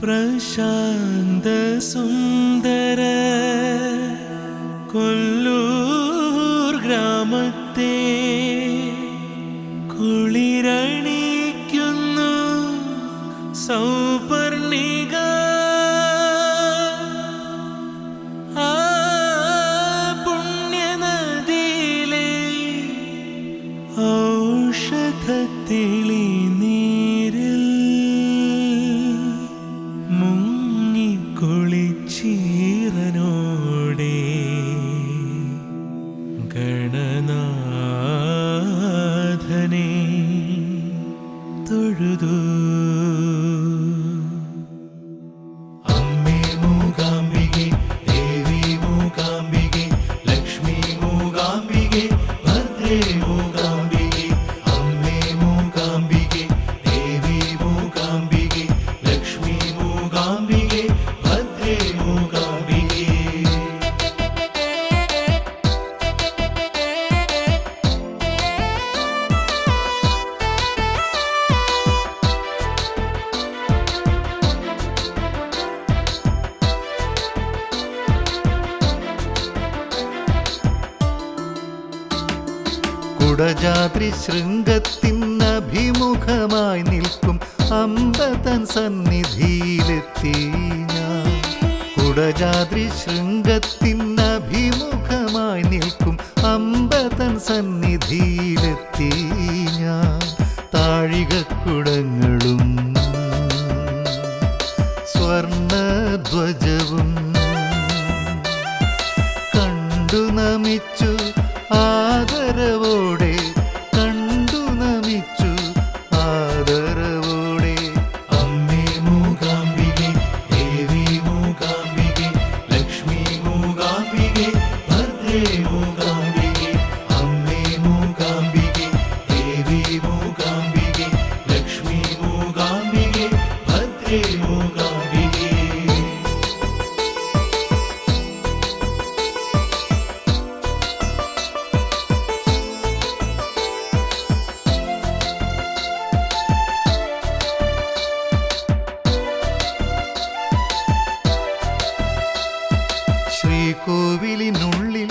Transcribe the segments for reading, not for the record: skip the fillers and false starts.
പ്രശാന്ത സുന്ദര കൊല്ലൂർ ഗ്രാമത്തെ കുളിരണിക്കുന്നു സൗപർണിക. ആ പുണ്യനദിയിലെ ഔഷധത്തിളി നീരിൽ മുങ്ങിക്കുളിച്ചീറനോടെ ഗണനാഥനെ തൊഴുതു. അമ്മേ മൂകാംബികെ, ദേവി മൂകാംബികെ, ലക്ഷ്മി മൂകാംബികെ, ഭദ്രേ മൂകാംബികെ. അമ്മേ മൂകാംബികെ, ദേവി മൂകാംബികെ, ലക്ഷ്മി മൂകാംബികെ, ഭദ്രേ മൂകാംബികെ. കുടജാദ്രി ശൃംഗത്തിനഭിമുഖമായി നിൽക്കും അമ്പതൻ സന്നിധിയിലെത്തി ഞാൻ. കുടജാദ്രി ശൃംഗത്തിനഭിമുഖമായി നിൽക്കും അമ്പതൻ സന്നിധിയിലെത്തി ഞാൻ. താഴികക്കുടങ്ങളും സ്വർണധ്വജവും കണ്ടു നമിച്ചു ആദരവോടെ, കണ്ടു നമിച്ചു ആദരവോടെ. അമ്മേ മൂകാംബികെ, ദേവി മൂകാംബികെ, ലക്ഷ്മി മൂകാംബികെ, ഭദ്രേ മൂകാംബികെ. അമ്മേ മൂകാംബികെ, ദേവി മൂകാംബികെ, ലക്ഷ്മി മൂകാംബികെ, ഭദ്രേ മൂകാംബികെ. ശ്രീകോവിലിനുള്ളിൽ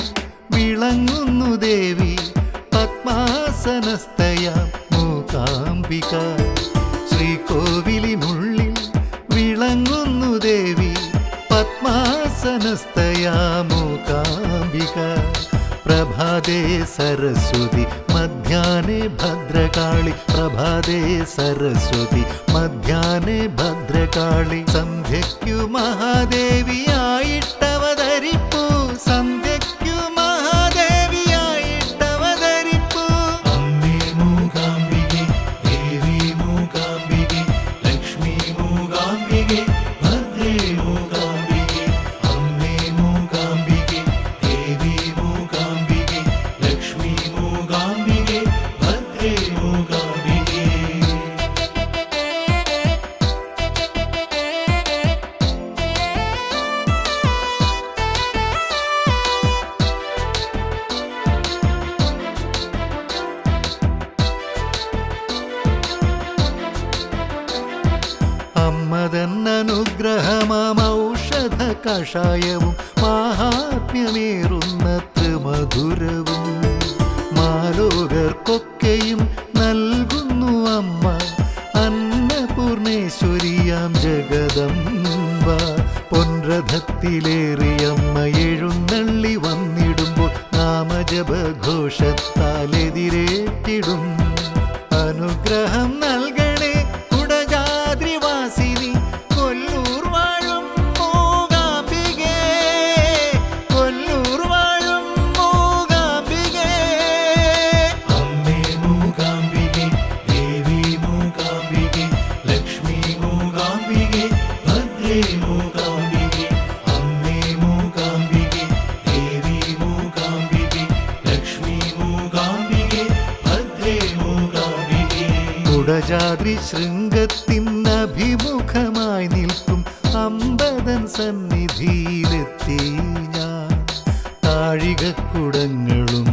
വിളങ്ങുന്നു ദേവി പത്മാസനസ്ഥയാം മൂകാംബിക. ശ്രീകോവിലിനുള്ളിൽ വിളങ്ങുന്നു ദേവി പത്മാസനസ്ഥയാം മൂകാംബിക. പ്രഭാതേ സരസ്വതി മധ്യാഹ്നേ ഭദ്രകാളി, പ്രഭാതേ സരസ്വതി മധ്യാഹ്നേ ഭദ്രകാളി. സന്ധ്യയ്ക്കു മഹാദേവിയായിട്ടവതരിപ്പൂ, സന്ധ്യയ്ക്കു മഹാദേവിയായിട്ടവതരിപ്പൂ. അമ്മേ മൂകാംബികെ, ദേവി മൂകാംബികെ, ലക്ഷ്മി മൂകാംബികെ, ഭദ്രേ മൂകാംബികെ. അമ്മേ മൂകാംബികെ, ദേവി മൂകാംബികെ, ലക്ഷ്മി മൂകാംബികെ, ഭദ്രേ മൂകാംബികെ. അമ്മതന്നനുഗ്രഹമാം ഔഷധ കഷായവും മാഹാത്മ്യമേറുന്ന ത്രിമധുരവും മാലോകർക്കൊക്കെയും നൽകുന്നു അമ്മ അന്നപൂർണേശ്വരിയാം ജഗദംബ. പൊൻരഥത്തിലേറിയമ്മ എഴുന്നള്ളി വന്നിടുമ്പോൾ നാമജപഘോഷത്താൽ എതിരേറ്റിടും. അനുഗ്രഹം നൽകണേ കുടജാദ്രിവാസിനി കൊല്ലൂർ വാഴും മൂകാംബികേ, കൊല്ലൂർ വാഴും മൂകാംബികേ. അമ്മേ മൂകാംബികെ, ദേവി മൂകാംബികെ, ലക്ഷ്മി മൂകാംബികെ, ഭദ്രേ മൂകാംബികെ. അമ്മേ മൂകാംബികെ, ദേവി മൂകാംബികെ, ലക്ഷ്മി മൂകാംബികെ, ഭദ്രേ മൂകാംബികെ. കുടജാദ്രി ശൃംഗത്തിനഭിമുഖമായി നിൽക്കും അമ്പതൻ സന്നിധിയിലെത്തി ഞാൻ. താഴികക്കുടങ്ങളും